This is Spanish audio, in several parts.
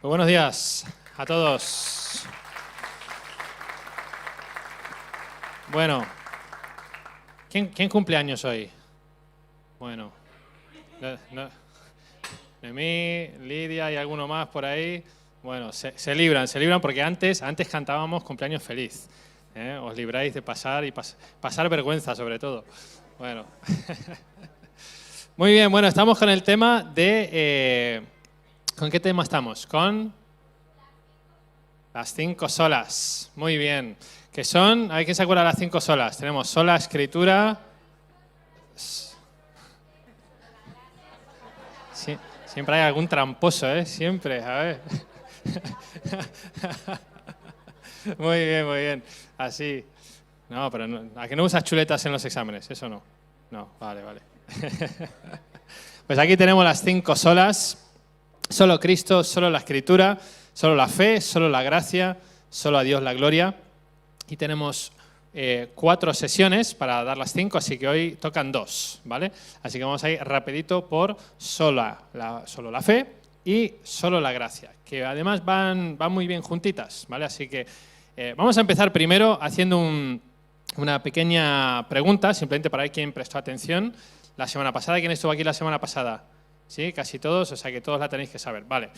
Muy buenos días a todos. Bueno, ¿quién cumple años hoy? Bueno, Noemí, Lidia y alguno más por ahí. Bueno, se libran porque antes cantábamos cumpleaños feliz. Os libráis de pasar y pasar vergüenza sobre todo. Bueno. Muy bien, bueno, estamos con el tema de... ¿Con qué tema estamos? Con las 5 solas. Muy bien. ¿Qué son? ¿Hay quién se acuerda de las 5 solas? Tenemos sola escritura. Sí, siempre hay algún tramposo, ¿eh? Siempre, a ver. Muy bien, muy bien. Así. No, pero no, ¿a que no usas chuletas en los exámenes? Eso no. No, vale. Pues aquí tenemos las 5 solas. Solo Cristo, solo la Escritura, solo la fe, solo la gracia, solo a Dios la gloria. Y tenemos 4 sesiones para dar las 5, así que hoy tocan 2, ¿vale? Así que vamos a ir rapidito por solo la fe y solo la gracia, que además van muy bien juntitas, ¿vale? Así que vamos a empezar primero haciendo una pequeña pregunta, simplemente para ver quién prestó atención la semana pasada. ¿Quién estuvo aquí la semana pasada? Sí, casi todos, o sea que todos la tenéis que saber. Vale,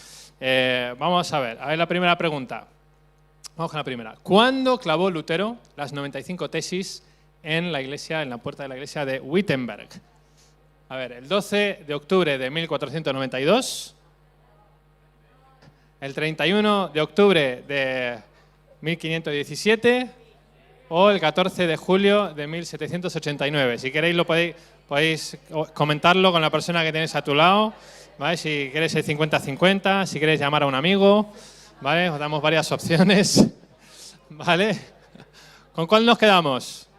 vamos a ver la primera pregunta. Vamos con la primera. ¿Cuándo clavó Lutero las 95 tesis en la iglesia, en la puerta de la iglesia de Wittenberg? A ver, el 12 de octubre de 1492, el 31 de octubre de 1517 o el 14 de julio de 1789. Si queréis lo podéis comentarlo con la persona que tienes a tu lado, ¿vale? Si queréis el 50-50, si queréis llamar a un amigo, ¿vale? Os damos varias opciones, ¿vale? ¿Con cuál nos quedamos?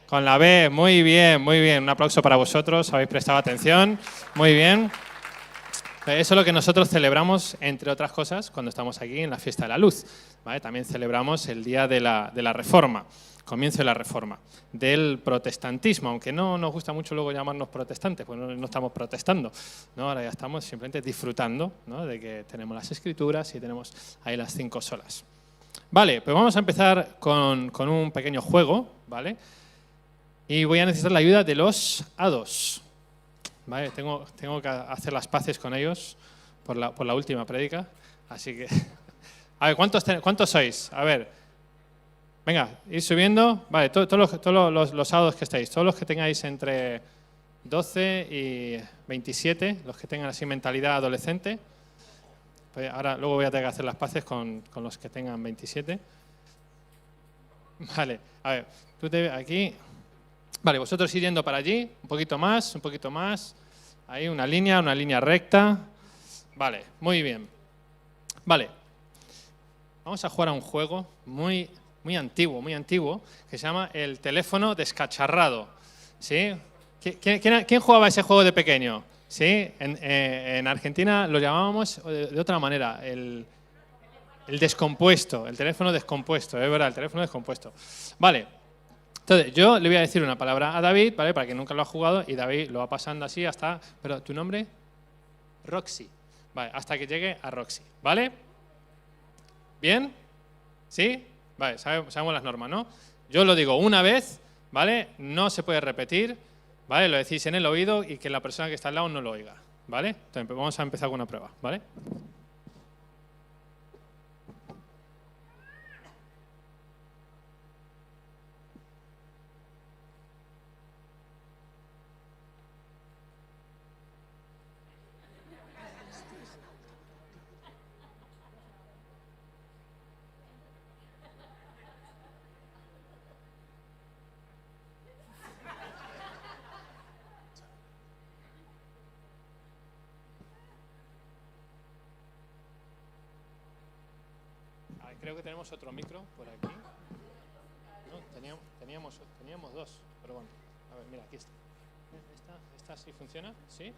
Con la B, muy bien, muy bien. Un aplauso para vosotros, habéis prestado atención, muy bien. Eso es lo que nosotros celebramos, entre otras cosas, cuando estamos aquí en la Fiesta de la Luz, ¿vale? También celebramos el día de la Reforma, comienzo de la Reforma, del protestantismo, aunque no nos gusta mucho luego llamarnos protestantes, pues no estamos protestando, ¿no? Ahora ya estamos simplemente disfrutando, ¿no? De que tenemos las Escrituras y tenemos ahí las 5 solas. Vale, pues vamos a empezar con un pequeño juego, ¿vale? Y voy a necesitar la ayuda de los hados. Vale, tengo que hacer las paces con ellos por la última prédica, así que... A ver, ¿cuántos sois? A ver, venga, ir subiendo. Vale, todos los hados que estáis, todos los que tengáis entre 12 y 27, los que tengan así mentalidad adolescente. Pues ahora luego voy a tener que hacer las paces con los que tengan 27. Vale, a ver, tú aquí... Vale, vosotros ir yendo para allí, un poquito más. Ahí una línea recta. Vale, muy bien. Vale, vamos a jugar a un juego muy antiguo, que se llama el teléfono descacharrado. ¿Sí? ¿Quién jugaba ese juego de pequeño? ¿Sí? En Argentina lo llamábamos de otra manera, el descompuesto, el teléfono descompuesto, es verdad, el teléfono descompuesto. Vale. Entonces, yo le voy a decir una palabra a David, ¿vale? Para que nunca lo ha jugado, y David lo va pasando así hasta... ¿Pero tu nombre? Roxy. Vale, hasta que llegue a Roxy, ¿vale? ¿Bien? ¿Sí? Vale, sabemos las normas, ¿no? Yo lo digo una vez, ¿vale? No se puede repetir, ¿vale? Lo decís en el oído y que la persona que está al lado no lo oiga, ¿vale? Entonces, vamos a empezar con una prueba, ¿vale? Creo que tenemos otro micro por aquí. No, teníamos 2, pero bueno. A ver, mira, aquí está. ¿Esta sí funciona? ¿Sí?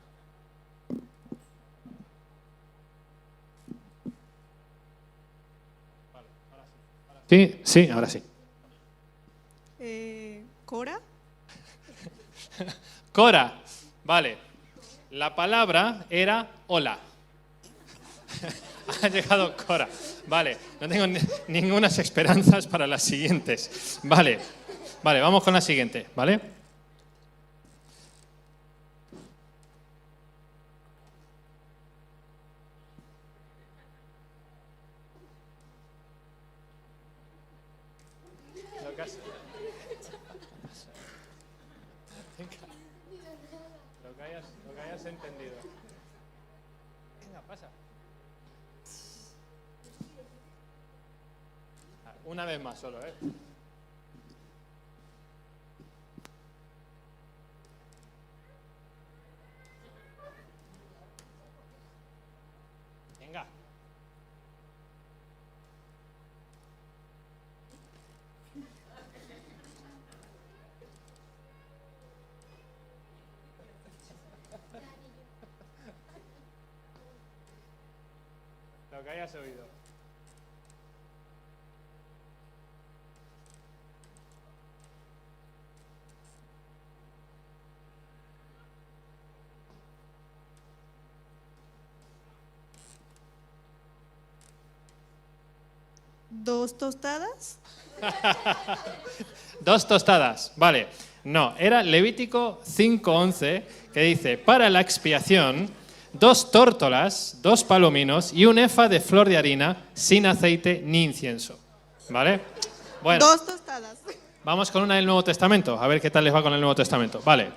Vale, ahora sí. Sí, ahora sí. ¿Cora? Cora, vale. La palabra era hola. Ha llegado Cora. Vale, no tengo ninguna esperanzas para las siguientes. Vale, vamos con la siguiente, ¿vale? Lo que hayas entendido. Venga, pasa. Una vez más solo, ¿eh? Venga. Lo que hayas oído. ¿2 tostadas? 2 tostadas, vale. No, era Levítico 5:11, que dice, para la expiación, 2 tórtolas, 2 palominos y un efa de flor de harina sin aceite ni incienso. ¿Vale? Bueno, 2 tostadas. vamos con una del Nuevo Testamento, a ver qué tal les va con el Nuevo Testamento. Vale.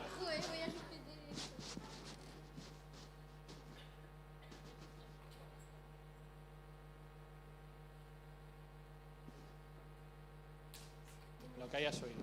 Lo que hayas oído.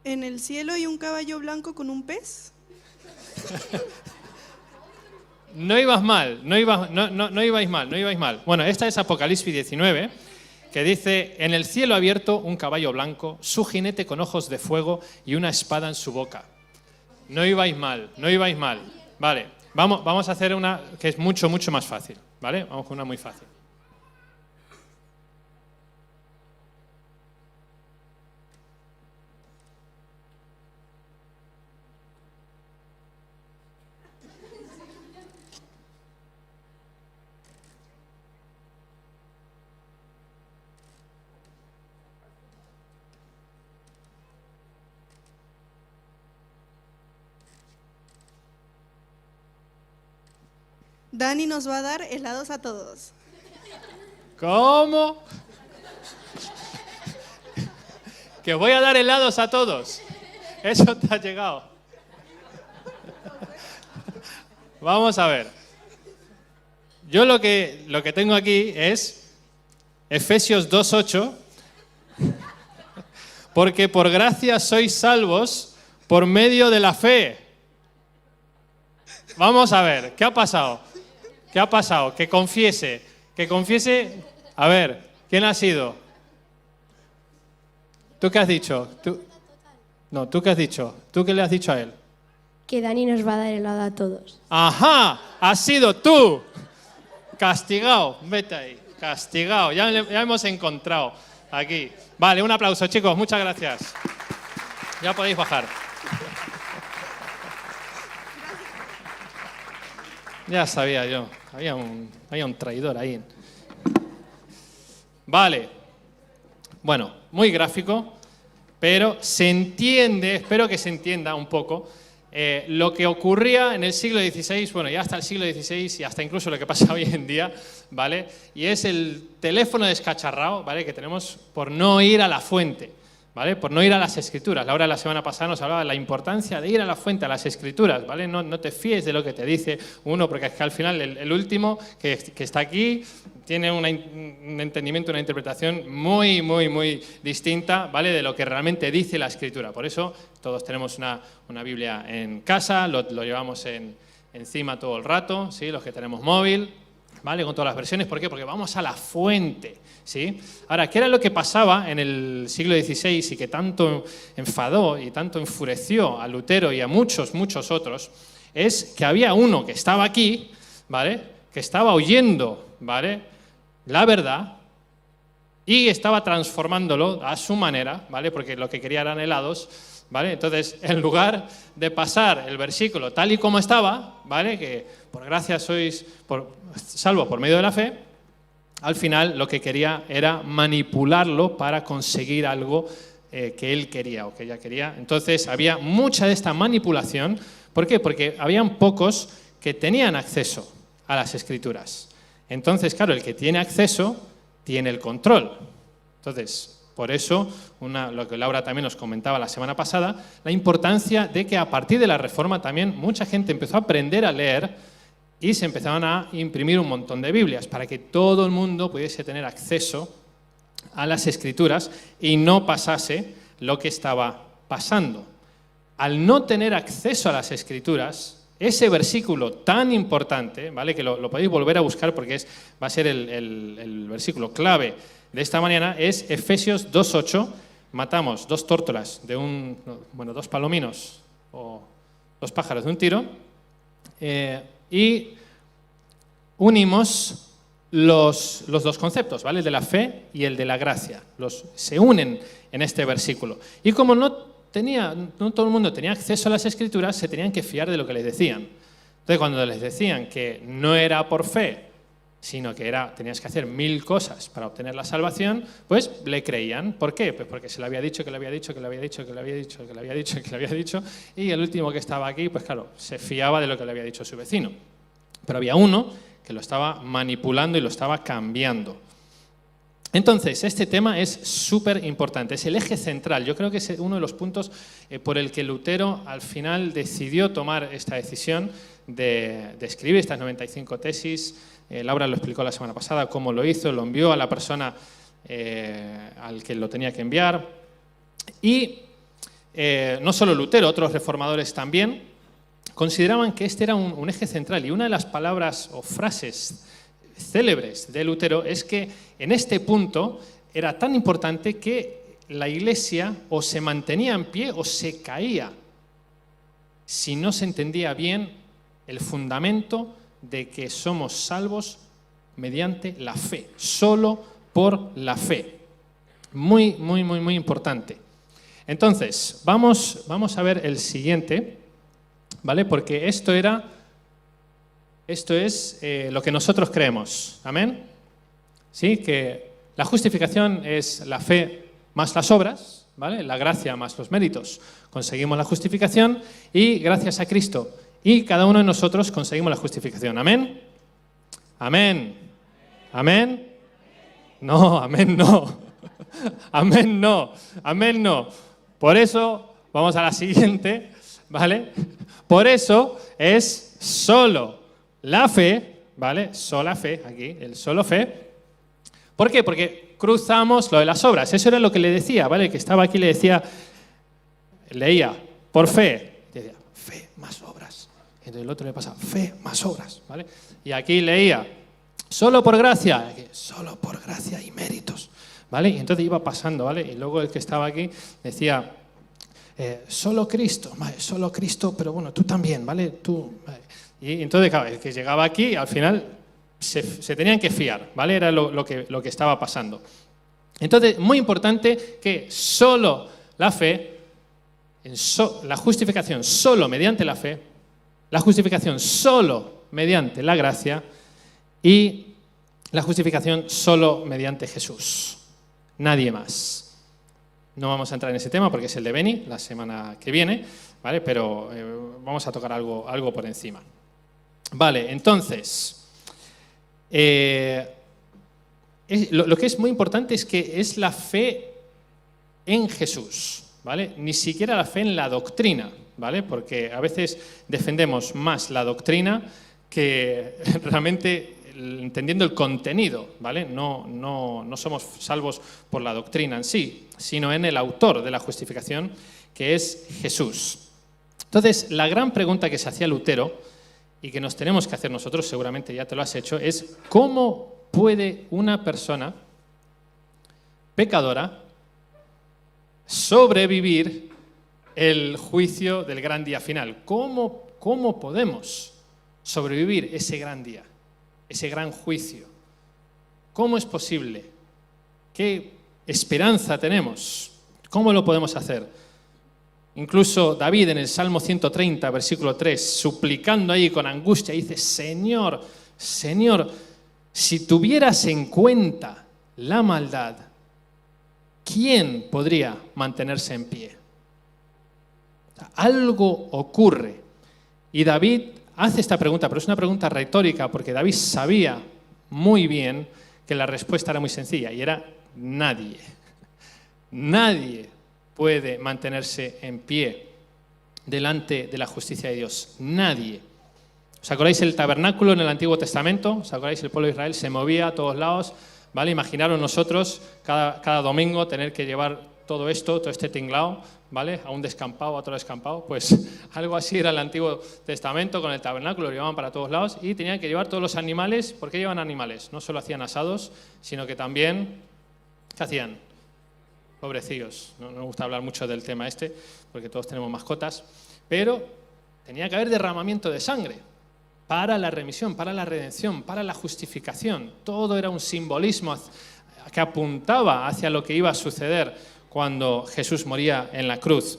¿En el cielo hay un caballo blanco con un pez? No ibas mal, no ibais mal. Bueno, esta es Apocalipsis 19, que dice, en el cielo abierto un caballo blanco, su jinete con ojos de fuego y una espada en su boca. No ibais mal. Vale, vamos a hacer una que es mucho más fácil, ¿vale? Vamos con una muy fácil. Dani nos va a dar helados a todos. ¿Cómo? Que voy a dar helados a todos. Eso te ha llegado. Vamos a ver. Yo lo que tengo aquí es Efesios 2:8, porque por gracia sois salvos por medio de la fe. Vamos a ver, ¿qué ha pasado? ¿Qué ha pasado? Que confiese. A ver, ¿quién ha sido? ¿Tú qué has dicho? No, ¿tú qué has dicho? ¿Tú qué le has dicho a él? Que Dani nos va a dar helado a todos. ¡Ajá! ¡Has sido tú! Castigado, vete ahí. Castigado, ya hemos encontrado aquí. Vale, un aplauso, chicos, muchas gracias. Ya podéis bajar. Ya sabía yo, había un traidor ahí. Vale, bueno, muy gráfico, pero se entiende, espero que se entienda un poco, lo que ocurría en el siglo XVI, bueno, ya hasta el siglo XVI y hasta incluso lo que pasa hoy en día, ¿vale? Y es el teléfono descacharrado, ¿vale? Que tenemos por no ir a la fuente, ¿vale? Por no ir a las Escrituras. Laura la semana pasada nos hablaba de la importancia de ir a la fuente, a las Escrituras, ¿vale? No te fíes de lo que te dice uno, porque es que al final el último que está aquí tiene un entendimiento, una interpretación muy distinta, ¿vale? De lo que realmente dice la Escritura. Por eso todos tenemos una Biblia en casa, lo llevamos encima todo el rato, ¿sí? Los que tenemos móvil, ¿vale? Con todas las versiones. ¿Por qué? Porque vamos a la fuente, ¿sí? Ahora, ¿qué era lo que pasaba en el siglo XVI y que tanto enfadó y tanto enfureció a Lutero y a muchos, muchos otros? Es que había uno que estaba aquí, ¿vale? Que estaba oyendo, ¿vale? La verdad y estaba transformándolo a su manera, ¿vale? Porque lo que quería eran helados, ¿vale? Entonces, en lugar de pasar el versículo tal y como estaba, ¿vale? Que por gracia sois salvos por medio de la fe, al final lo que quería era manipularlo para conseguir algo que él quería o que ella quería. Entonces, había mucha de esta manipulación. ¿Por qué? Porque habían pocos que tenían acceso a las Escrituras. Entonces, claro, el que tiene acceso tiene el control. Entonces, por eso, lo que Laura también nos comentaba la semana pasada, la importancia de que a partir de la Reforma también mucha gente empezó a aprender a leer y se empezaban a imprimir un montón de Biblias para que todo el mundo pudiese tener acceso a las Escrituras y no pasase lo que estaba pasando. Al no tener acceso a las Escrituras, ese versículo tan importante, ¿vale? Que lo podéis volver a buscar porque va a ser el versículo clave de esta mañana, es Efesios 2:8. Matamos 2 tórtolas de 2 palominos o 2 pájaros de un tiro y unimos los 2 conceptos, ¿vale? El de la fe y el de la gracia. Se unen en este versículo. Y como no todo el mundo tenía acceso a las Escrituras, se tenían que fiar de lo que les decían. Entonces, cuando les decían que no era por fe, sino que tenías que hacer 1000 cosas para obtener la salvación, pues le creían. ¿Por qué? Pues porque se le había dicho, que le había dicho, que le había dicho, que le había dicho, que le había dicho, que le había dicho, y el último que estaba aquí, pues claro, se fiaba de lo que le había dicho su vecino. Pero había uno que lo estaba manipulando y lo estaba cambiando. Entonces, este tema es súper importante, es el eje central. Yo creo que es uno de los puntos por el que Lutero al final decidió tomar esta decisión de escribir estas 95 tesis. Laura lo explicó la semana pasada, cómo lo hizo, lo envió a la persona al que lo tenía que enviar. Y no solo Lutero, otros reformadores también consideraban que este era un eje central. Y una de las palabras o frases célebres de Lutero es que en este punto era tan importante que la Iglesia o se mantenía en pie o se caía si no se entendía bien el fundamento de que somos salvos mediante la fe, solo por la fe. Muy, muy, muy, muy importante. Entonces, vamos a ver el siguiente, ¿vale? Porque esto es lo que nosotros creemos. ¿Amén? ¿Sí? Que la justificación es la fe más las obras, ¿vale? La gracia más los méritos. Conseguimos la justificación y gracias a Cristo. Y cada uno de nosotros conseguimos la justificación. ¿Amén? ¿Amén? ¿Amén? No, amén no. Amén no. Amén no. Por eso, vamos a la siguiente, ¿vale? Por eso es solo la fe, ¿vale? Sola fe, aquí, el solo fe. ¿Por qué? Porque cruzamos lo de las obras. Eso era lo que le decía, ¿vale? El que estaba aquí le decía, leía, por fe. Y decía, fe más obras. Entonces el otro le pasa, fe más obras, ¿vale? Y aquí leía, solo por gracia. Aquí, solo por gracia y méritos, ¿vale? Y entonces iba pasando, ¿vale? Y luego el que estaba aquí decía, solo Cristo, ¿vale? Solo Cristo, pero bueno, tú también, ¿vale? Tú, ¿vale? Y entonces, claro, el que llegaba aquí, al final se tenían que fiar, ¿vale? Era lo que estaba pasando. Entonces, muy importante que solo la fe, la justificación solo mediante la fe, la justificación solo mediante la gracia y la justificación solo mediante Jesús. Nadie más. No vamos a entrar en ese tema porque es el de Beni la semana que viene, ¿vale? Pero vamos a tocar algo por encima. Vale, entonces, lo que es muy importante es que es la fe en Jesús, ¿vale? Ni siquiera la fe en la doctrina, ¿vale? Porque a veces defendemos más la doctrina que realmente entendiendo el contenido, ¿vale? No somos salvos por la doctrina en sí, sino en el autor de la justificación, que es Jesús. Entonces, la gran pregunta que se hacía Lutero y que nos tenemos que hacer nosotros, seguramente ya te lo has hecho, es cómo puede una persona pecadora sobrevivir el juicio del gran día final. ¿Cómo podemos sobrevivir ese gran día, ese gran juicio? ¿Cómo es posible? ¿Qué esperanza tenemos? ¿Cómo lo podemos hacer? Incluso David en el Salmo 130, versículo 3, suplicando ahí con angustia, dice: Señor, Señor, si tuvieras en cuenta la maldad, ¿quién podría mantenerse en pie? Algo ocurre. Y David hace esta pregunta, pero es una pregunta retórica, porque David sabía muy bien que la respuesta era muy sencilla, y era nadie. Nadie puede mantenerse en pie delante de la justicia de Dios. Nadie. ¿Os acordáis el tabernáculo en el Antiguo Testamento? ¿Os acordáis? El pueblo de Israel se movía a todos lados, ¿vale? Imaginaros nosotros cada domingo tener que llevar todo este tinglao, ¿vale? A un descampado, a otro descampado. Pues algo así era el Antiguo Testamento con el tabernáculo, lo llevaban para todos lados y tenían que llevar todos los animales. ¿Por qué llevan animales? No solo hacían asados, sino que también, ¿qué hacían? Pobrecillos. No me gusta hablar mucho del tema este, porque todos tenemos mascotas, pero tenía que haber derramamiento de sangre para la remisión, para la redención, para la justificación. Todo era un simbolismo que apuntaba hacia lo que iba a suceder cuando Jesús moría en la cruz.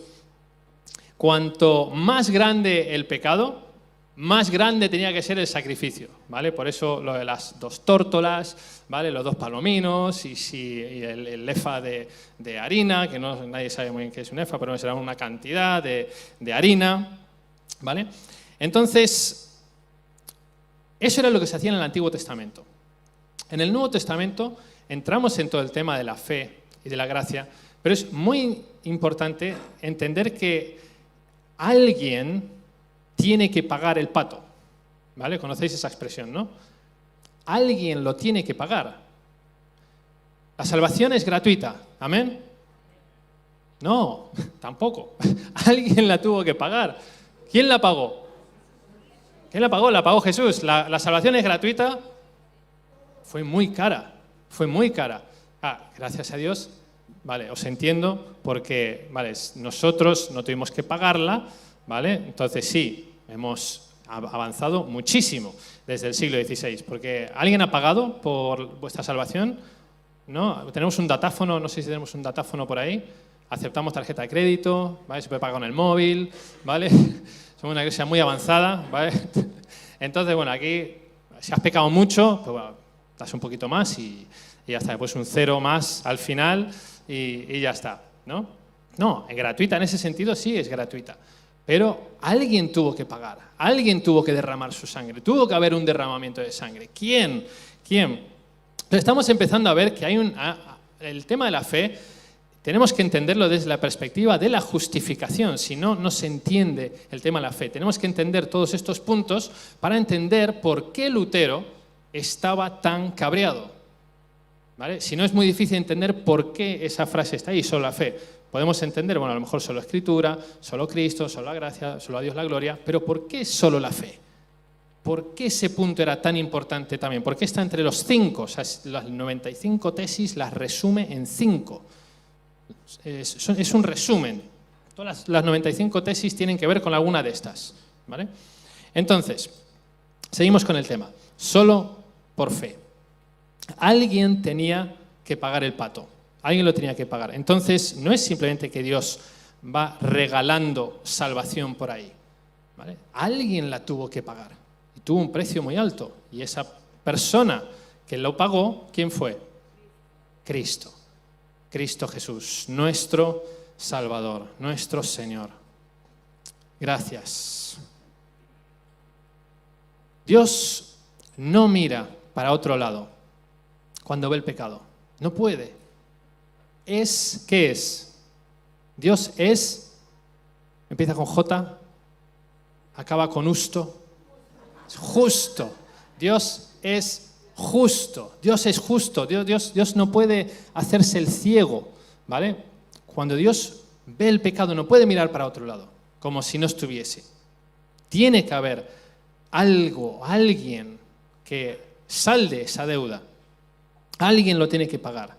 Cuanto más grande el pecado, más grande tenía que ser el sacrificio, ¿vale? Por eso lo de las 2 tórtolas, ¿vale? Los 2 palominos y el efa de harina, que nadie sabe muy bien qué es un efa, pero será una cantidad de harina, ¿vale? Entonces, eso era lo que se hacía en el Antiguo Testamento. En el Nuevo Testamento entramos en todo el tema de la fe y de la gracia, pero es muy importante entender que alguien tiene que pagar el pato, ¿vale? Conocéis esa expresión, ¿no? Alguien lo tiene que pagar. La salvación es gratuita, ¿amén? No, tampoco. Alguien la tuvo que pagar. ¿Quién la pagó? ¿Quién la pagó? La pagó Jesús. La salvación es gratuita. Fue muy cara, fue muy cara. Gracias a Dios, vale, os entiendo, porque vale, nosotros no tuvimos que pagarla, ¿vale? Entonces sí, hemos avanzado muchísimo desde el siglo XVI, porque ¿alguien ha pagado por vuestra salvación? ¿No? Tenemos un datáfono, no sé si tenemos un datáfono por ahí, aceptamos tarjeta de crédito, ¿vale? Se puede pagar con el móvil, ¿vale? Somos una iglesia muy avanzada, ¿vale? Entonces, bueno, aquí, si has pecado mucho, pues bueno, das un poquito más y ya está, pues un 0 más al final y ya está, ¿no? No, es gratuita, en ese sentido sí es gratuita. Pero alguien tuvo que pagar, alguien tuvo que derramar su sangre, tuvo que haber un derramamiento de sangre. ¿Quién? ¿Quién? Estamos empezando a ver que hay el tema de la fe, tenemos que entenderlo desde la perspectiva de la justificación, si no, no se entiende el tema de la fe. Tenemos que entender todos estos puntos para entender por qué Lutero estaba tan cabreado, ¿vale? Si no, es muy difícil entender por qué esa frase está ahí, solo la fe. Podemos entender, bueno, a lo mejor solo Escritura, solo Cristo, solo la gracia, solo a Dios la gloria, pero ¿por qué solo la fe? ¿Por qué ese punto era tan importante también? ¿Por qué está entre los 5? O sea, las 95 tesis las resume en 5. Es un resumen. Todas las 95 tesis tienen que ver con alguna de estas, ¿vale? Entonces, seguimos con el tema. Solo por fe. Alguien tenía que pagar el pato. Alguien lo tenía que pagar. Entonces, no es simplemente que Dios va regalando salvación por ahí, ¿vale? Alguien la tuvo que pagar. Y tuvo un precio muy alto. Y esa persona que lo pagó, ¿quién fue? Cristo. Cristo Jesús, nuestro Salvador, nuestro Señor. Gracias. Dios no mira para otro lado cuando ve el pecado. No puede. ¿Qué es? Dios es, empieza con J, acaba con usto, es justo. Dios es justo. Dios es justo. Dios no puede hacerse el ciego, ¿vale? Cuando Dios ve el pecado no puede mirar para otro lado, como si no estuviese. Tiene que haber algo, alguien que salde esa deuda. Alguien lo tiene que pagar.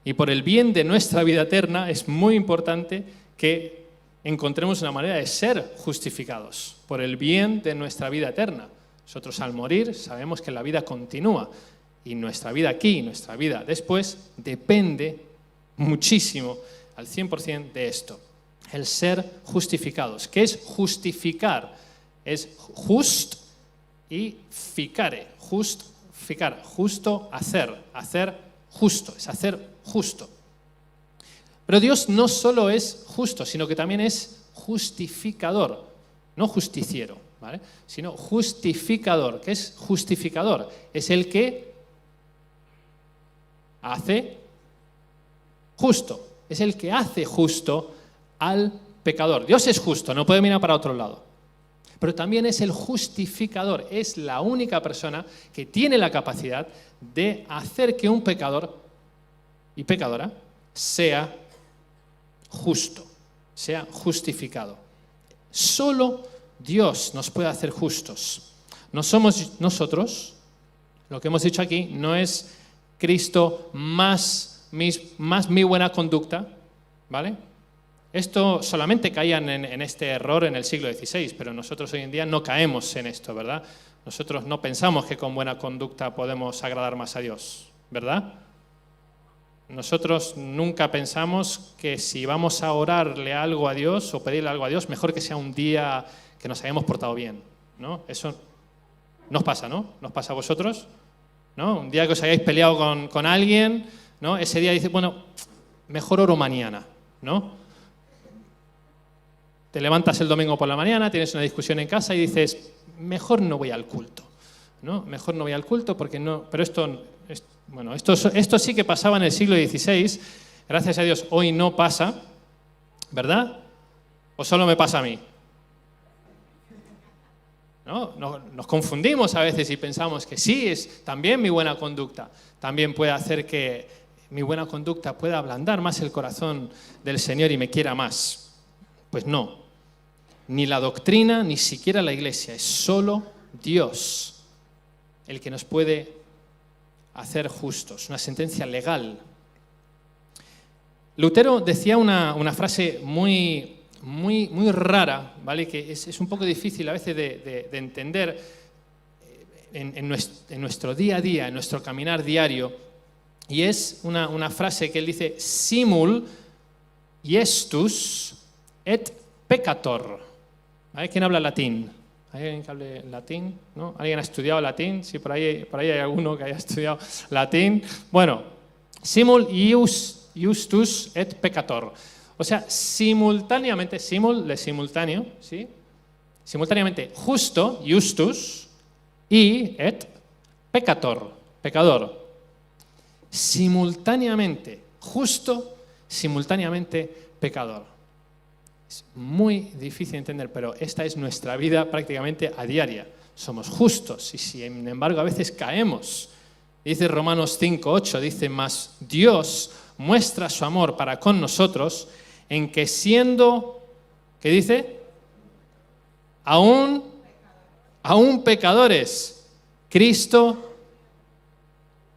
Y por el bien de nuestra vida eterna es muy importante que encontremos una manera de ser justificados. Por el bien de nuestra vida eterna. Nosotros al morir sabemos que la vida continúa. Y nuestra vida aquí, nuestra vida después, depende muchísimo, al 100% de esto. El ser justificados. ¿Qué es justificar? Es just y ficare. Justificar, justo, hacer justo, es hacer justo. Pero Dios no solo es justo, sino que también es justificador, no justiciero, ¿vale? Sino justificador. ¿Qué es justificador? Es el que hace justo, es el que hace justo al pecador. Dios es justo, no puede mirar para otro lado. Pero también es el justificador, es la única persona que tiene la capacidad de hacer que un pecador y pecadora sea justo, sea justificado. Solo Dios nos puede hacer justos. No somos nosotros, lo que hemos dicho aquí, no es Cristo más mi buena conducta, ¿vale? Esto solamente caían en este error en el siglo XVI, pero nosotros hoy en día no caemos en esto, ¿verdad? Nosotros no pensamos que con buena conducta podemos agradar más a Dios, ¿verdad? Nosotros nunca pensamos que si vamos a orarle algo a Dios o pedirle algo a Dios, mejor que sea un día que nos hayamos portado bien, ¿no? Eso nos pasa, ¿no? ¿Nos pasa a vosotros? ¿No? Un día que os hayáis peleado con alguien, ¿no? Ese día dice, bueno, mejor oro mañana, ¿no? Te levantas el domingo por la mañana, tienes una discusión en casa y dices, mejor no voy al culto, ¿no? Mejor no voy al culto porque no... Pero esto sí que pasaba en el siglo XVI, gracias a Dios hoy no pasa, ¿verdad? ¿O solo me pasa a mí? ¿No? Nos confundimos a veces y pensamos que sí, es también mi buena conducta, también puede hacer que mi buena conducta pueda ablandar más el corazón del Señor y me quiera más. Pues no, ni la doctrina, ni siquiera la Iglesia, es solo Dios el que nos puede hacer justos, una sentencia legal. Lutero decía una frase muy rara, ¿vale? Que es un poco difícil a veces de entender en nuestro día a día, en nuestro caminar diario, y es una frase que él dice, simul iestus et peccator. ¿Hay quien habla latín? ¿Hay alguien que hable latín? ¿No? ¿Alguien ha estudiado latín? Sí, por ahí hay alguno que haya estudiado latín. Bueno, simul iustus et peccator. O sea, simultáneamente, simul de simultáneo, ¿sí? Simultáneamente justo, justus, y et peccator, pecador. Simultáneamente justo, simultáneamente pecador. Es muy difícil de entender, pero esta es nuestra vida prácticamente a diaria. Somos justos y sin embargo a veces caemos. Dice Romanos 5:8, dice, mas Dios muestra su amor para con nosotros en que siendo, ¿qué dice? Aún pecadores, Cristo,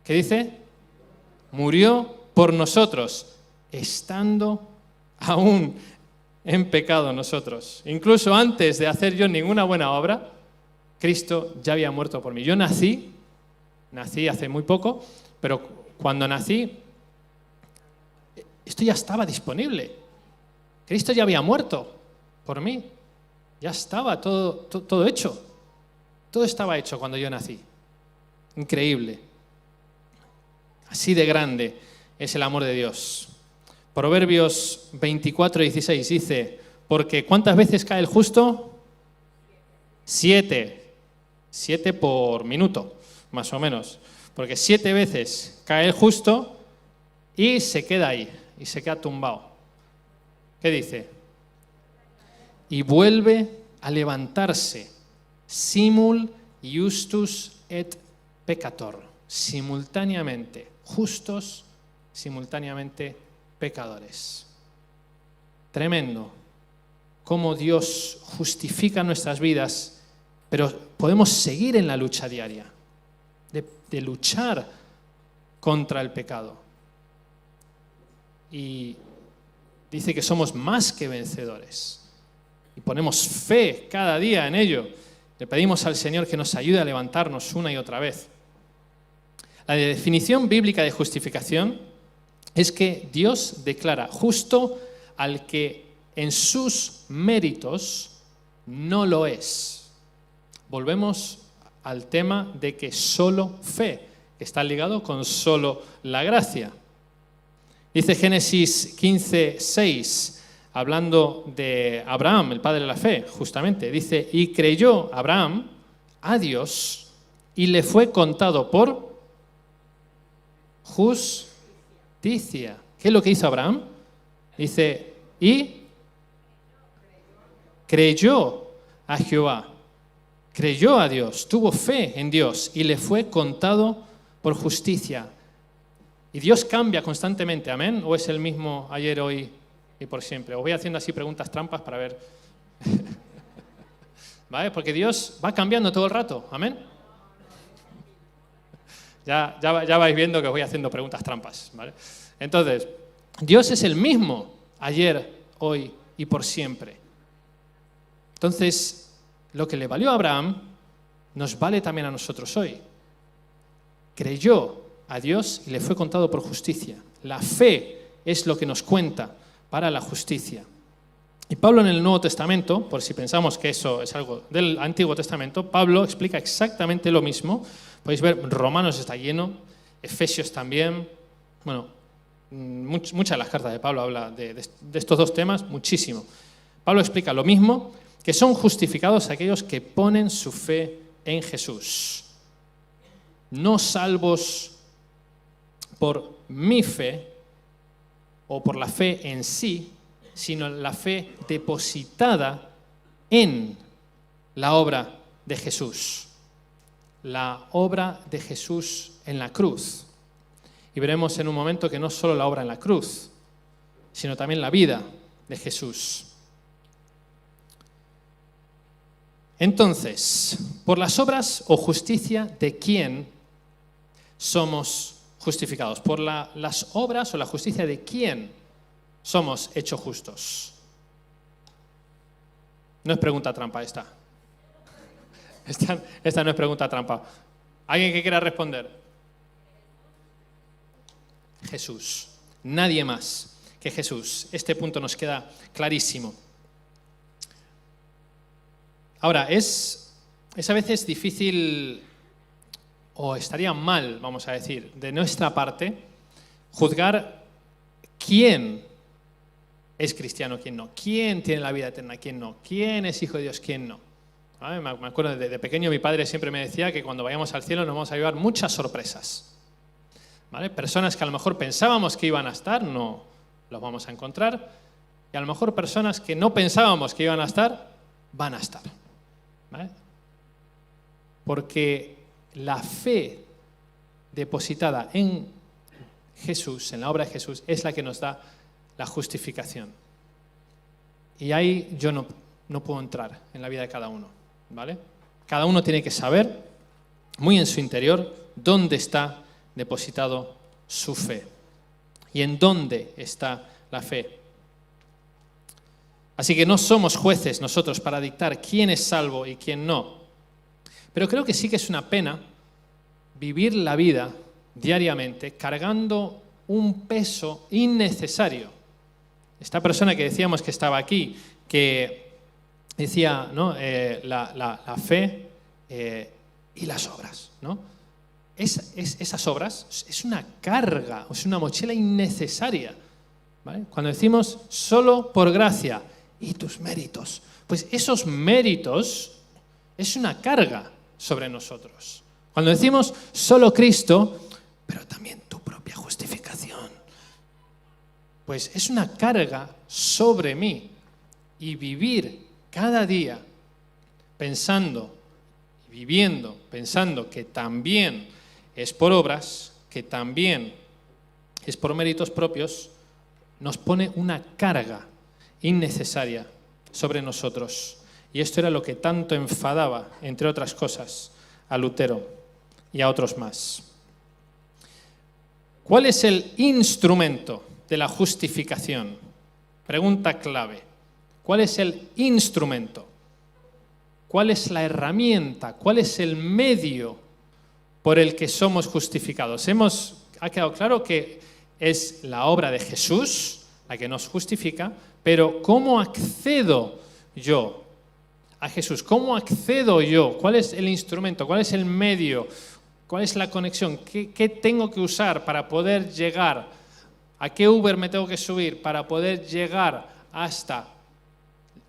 ¿qué dice? Murió por nosotros, estando aún en pecado nosotros. Incluso antes de hacer yo ninguna buena obra, Cristo ya había muerto por mí. Yo nací hace muy poco, pero cuando nací, esto ya estaba disponible. Cristo ya había muerto por mí. Ya estaba todo hecho. Todo estaba hecho cuando yo nací. Increíble. Así de grande es el amor de Dios. Proverbios 24:16 dice, porque ¿cuántas veces cae el justo? 7. 7 por minuto, más o menos. Porque 7 veces cae el justo y se queda ahí, y se queda tumbado. ¿Qué dice? Y vuelve a levantarse. Simul justus et peccator. Simultáneamente justos, simultáneamente pecadores. Tremendo. Cómo Dios justifica nuestras vidas pero podemos seguir en la lucha diaria, de luchar contra el pecado. Y dice que somos más que vencedores. Y ponemos fe cada día en ello. Le pedimos al Señor que nos ayude a levantarnos una y otra vez. La definición bíblica de justificación es que Dios declara justo al que en sus méritos no lo es. Volvemos al tema de que solo fe, que está ligado con solo la gracia. Dice Génesis 15:6, hablando de Abraham, el padre de la fe, justamente, dice, y creyó Abraham a Dios y le fue contado por justicia. ¿Qué es lo que hizo Abraham? Dice, y creyó a Jehová, creyó a Dios, tuvo fe en Dios y le fue contado por justicia. Y Dios cambia constantemente, ¿amén? ¿O es el mismo ayer, hoy y por siempre? Os voy haciendo así preguntas trampas para ver. ¿Vale? Porque Dios va cambiando todo el rato, ¿amén? Ya vais viendo que os voy haciendo preguntas trampas, ¿vale? Entonces, Dios es el mismo ayer, hoy y por siempre. Entonces, lo que le valió a Abraham nos vale también a nosotros hoy. Creyó a Dios y le fue contado por justicia. La fe es lo que nos cuenta para la justicia. Y Pablo en el Nuevo Testamento, por si pensamos que eso es algo del Antiguo Testamento, Pablo explica exactamente lo mismo. Podéis ver, Romanos está lleno, Efesios también. Bueno, muchas de las cartas de Pablo habla de estos dos temas, muchísimo. Pablo explica lo mismo, que son justificados aquellos que ponen su fe en Jesús. No salvos por mi fe o por la fe en sí, sino la fe depositada en la obra de Jesús. La obra de Jesús en la cruz. Y veremos en un momento que no solo la obra en la cruz, sino también la vida de Jesús. Entonces, ¿por las obras o justicia de quién somos justificados? ¿Por las obras o la justicia de quién somos hechos justos? No es pregunta trampa esta. Esta no es pregunta trampa. ¿Alguien que quiera responder? Jesús. Nadie más que Jesús. Este punto nos queda clarísimo. Ahora, es a veces difícil, o estaría mal, vamos a decir, de nuestra parte, juzgar quién es cristiano, quién no, quién tiene la vida eterna, quién no, quién es hijo de Dios, quién no. ¿Vale? Me acuerdo de pequeño, mi padre siempre me decía que cuando vayamos al cielo nos vamos a llevar muchas sorpresas. ¿Vale? Personas que a lo mejor pensábamos que iban a estar, no los vamos a encontrar, y a lo mejor personas que no pensábamos que iban a estar, van a estar. ¿Vale? Porque la fe depositada en Jesús, en la obra de Jesús, es la que nos da la justificación. Y ahí yo no puedo entrar en la vida de cada uno, ¿vale? Cada uno tiene que saber, muy en su interior, dónde está depositado su fe y en dónde está la fe. Así que no somos jueces nosotros para dictar quién es salvo y quién no. Pero creo que sí que es una pena vivir la vida diariamente cargando un peso innecesario. Esta persona que decíamos que estaba aquí, que decía, ¿no? la fe y las obras, ¿no? Esas obras es una carga, es una mochila innecesaria, ¿vale? Cuando decimos solo por gracia y tus méritos, pues esos méritos es una carga sobre nosotros. Cuando decimos solo Cristo, pero también tu propia justificación, pues es una carga sobre mí. Y vivir cada día pensando, viviendo, pensando que también es por obras, que también es por méritos propios, nos pone una carga innecesaria sobre nosotros. Y esto era lo que tanto enfadaba, entre otras cosas, a Lutero y a otros más. ¿Cuál es el instrumento de la justificación? Pregunta clave. ¿Cuál es el instrumento? ¿Cuál es la herramienta? ¿Cuál es el medio por el que somos justificados? Ha quedado claro que es la obra de Jesús la que nos justifica, pero ¿cómo accedo yo a Jesús? ¿Cómo accedo yo? ¿Cuál es el instrumento? ¿Cuál es el medio? ¿Cuál es la conexión? ¿Qué tengo que usar para poder llegar? ¿A qué Uber me tengo que subir para poder llegar hasta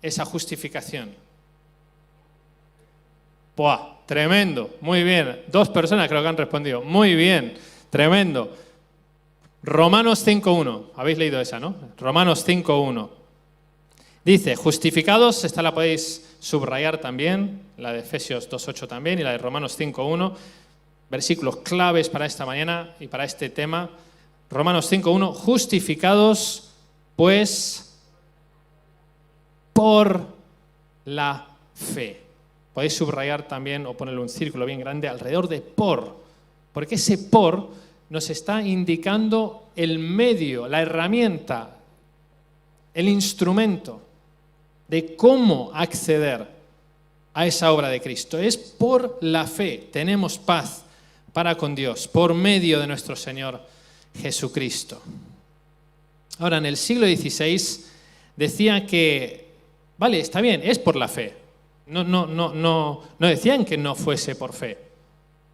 esa justificación? ¡Buah! Tremendo, muy bien. 2 personas creo que han respondido. Muy bien, tremendo. Romanos 5.1, habéis leído esa, ¿no? Romanos 5.1. Dice, justificados, esta la podéis subrayar también, la de Efesios 2.8 también y la de Romanos 5.1. Versículos claves para esta mañana y para este tema. Romanos 5.1, justificados pues por la fe. Podéis subrayar también o ponerle un círculo bien grande alrededor de por, porque ese por nos está indicando el medio, la herramienta, el instrumento de cómo acceder a esa obra de Cristo. Es por la fe, tenemos paz para con Dios, por medio de nuestro Señor Jesucristo. Ahora, en el siglo XVI decía que, vale, está bien, es por la fe. No decían que no fuese por fe.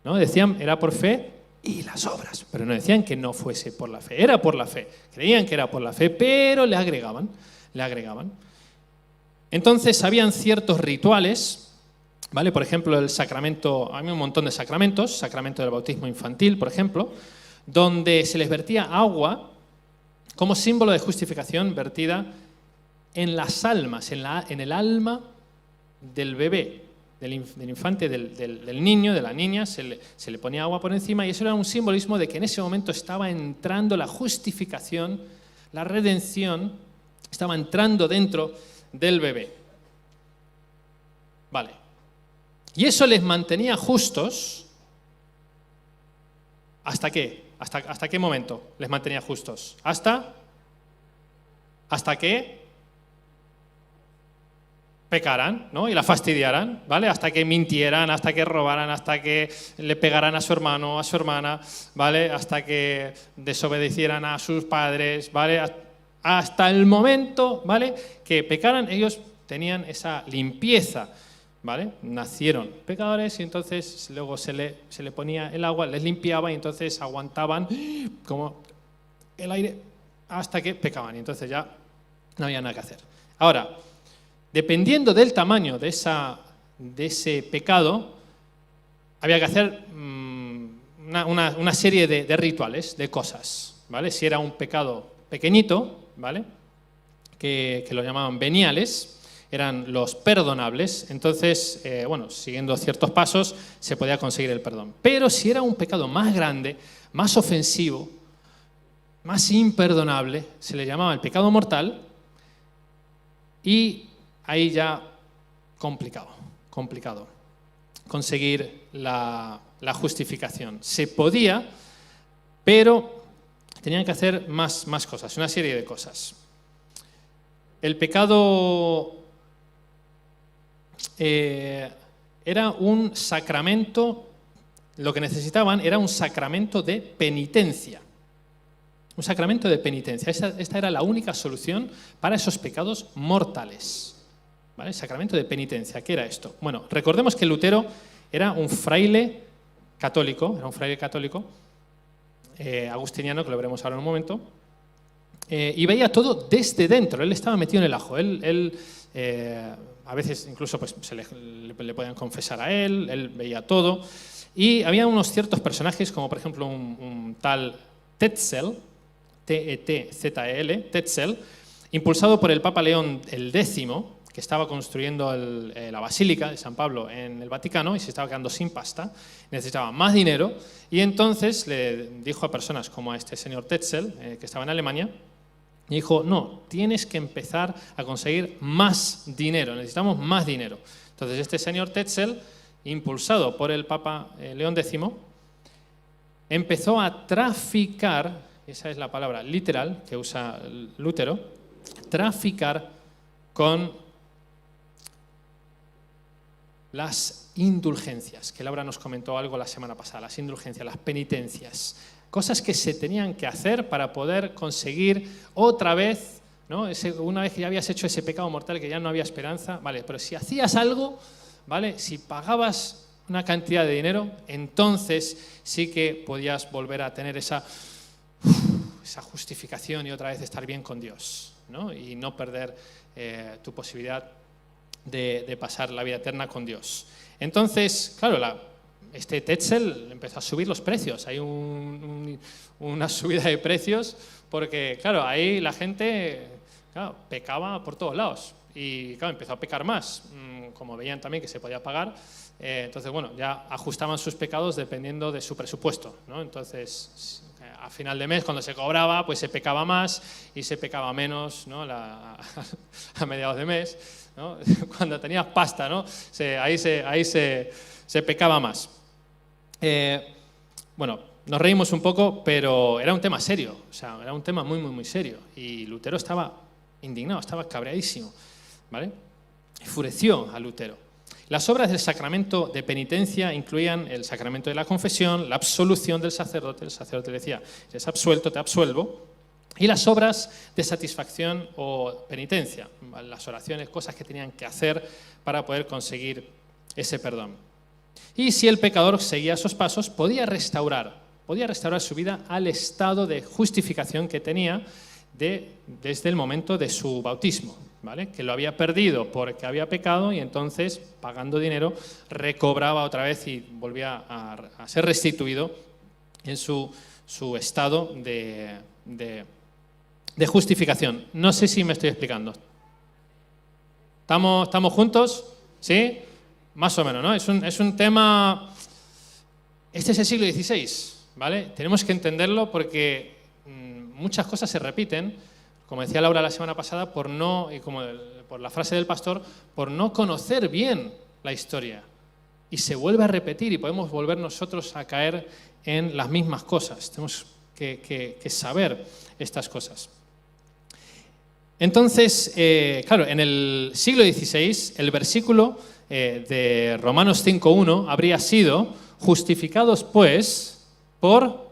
¿No? Decían, era por fe y las obras, pero no decían que no fuese por la fe. Era por la fe. Creían que era por la fe, pero le agregaban. Entonces, habían ciertos rituales, ¿vale? Por ejemplo, el sacramento, hay un montón de sacramentos, sacramento del bautismo infantil, por ejemplo, donde se les vertía agua como símbolo de justificación vertida en las almas, en el alma del bebé, del infante, del niño, de la niña, se le ponía agua por encima y eso era un simbolismo de que en ese momento estaba entrando la justificación, la redención, estaba entrando dentro del bebé. Vale. Y eso les mantenía justos. ¿Hasta qué? ¿Hasta qué momento les mantenía justos? ¿Hasta que pecaran, ¿no? Y la fastidiaran, ¿vale? Hasta que mintieran, hasta que robaran, hasta que le pegaran a su hermano, a su hermana, ¿vale? Hasta que desobedecieran a sus padres, ¿vale? Hasta el momento, ¿vale? Que pecaran, ellos tenían esa limpieza, ¿vale? Nacieron pecadores y entonces luego se le ponía el agua, les limpiaba y entonces aguantaban como el aire hasta que pecaban y entonces ya no había nada que hacer. Ahora, dependiendo del tamaño de ese pecado, había que hacer una serie de rituales, de cosas, ¿vale? Si era un pecado pequeñito, ¿vale? Que lo llamaban veniales, eran los perdonables, entonces, siguiendo ciertos pasos, se podía conseguir el perdón. Pero si era un pecado más grande, más ofensivo, más imperdonable, se le llamaba el pecado mortal y ahí ya complicado conseguir la justificación. Se podía, pero tenían que hacer más cosas, una serie de cosas. El pecado era un sacramento, lo que necesitaban era un sacramento de penitencia. Un sacramento de penitencia. Esta era la única solución para esos pecados mortales. ¿Vale? Sacramento de penitencia. ¿Qué era esto? Bueno, recordemos que Lutero era un fraile católico, agustiniano, que lo veremos ahora en un momento, y veía todo desde dentro. Él estaba metido en el ajo. A veces incluso pues, le podían confesar a él veía todo. Y había unos ciertos personajes, como por ejemplo un tal Tetzel, T-E-T-Z-E-L, Tetzel, impulsado por el Papa León X, que estaba construyendo la Basílica de San Pablo en el Vaticano y se estaba quedando sin pasta, necesitaba más dinero y entonces le dijo a personas como a este señor Tetzel, que estaba en Alemania, Y dijo, no, tienes que empezar a conseguir más dinero, necesitamos más dinero. Entonces este señor Tetzel, impulsado por el Papa León X, empezó a traficar, esa es la palabra literal que usa Lutero, traficar con las indulgencias, que Laura nos comentó algo la semana pasada, las indulgencias, las penitencias, cosas que se tenían que hacer para poder conseguir otra vez, ¿no? Una vez que ya habías hecho ese pecado mortal que ya no había esperanza, vale, pero si hacías algo, ¿vale? Si pagabas una cantidad de dinero, entonces sí que podías volver a tener esa justificación y otra vez estar bien con Dios, ¿no? Y no perder tu posibilidad de pasar la vida eterna con Dios. Entonces, claro, este Tetzel empezó a subir los precios. Hay una subida de precios porque, claro, ahí la gente, claro, pecaba por todos lados y, claro, empezó a pecar más. Como veían también que se podía pagar, entonces, bueno, ya ajustaban sus pecados dependiendo de su presupuesto, ¿no? Entonces, a final de mes, cuando se cobraba, pues se pecaba más y se pecaba menos, ¿no? A mediados de mes, ¿no? Cuando tenías pasta, ¿no? Ahí se pecaba más. Bueno, nos reímos un poco, pero era un tema serio, o sea, era un tema muy, muy, muy serio. Y Lutero estaba indignado, estaba cabreadísimo, ¿vale? Enfureció a Lutero. Las obras del sacramento de penitencia incluían el sacramento de la confesión, la absolución del sacerdote. El sacerdote le decía, eres absuelto, te absuelvo. Y las obras de satisfacción o penitencia, las oraciones, cosas que tenían que hacer para poder conseguir ese perdón. Y si el pecador seguía esos pasos, podía restaurar su vida al estado de justificación que tenía desde el momento de su bautismo, ¿vale? Que lo había perdido porque había pecado y entonces, pagando dinero, recobraba otra vez y volvía a ser restituido en su estado de justificación. No sé si me estoy explicando. ¿Estamos juntos? ¿Sí? Más o menos, ¿no? Es un tema... Este es el siglo XVI, ¿vale? Tenemos que entenderlo porque muchas cosas se repiten, como decía Laura la semana pasada, por la frase del pastor, por no conocer bien la historia. Y se vuelve a repetir y podemos volver nosotros a caer en las mismas cosas. Tenemos que saber estas cosas. Entonces, claro, en el siglo XVI, el versículo de Romanos 5.1 habría sido: justificados pues por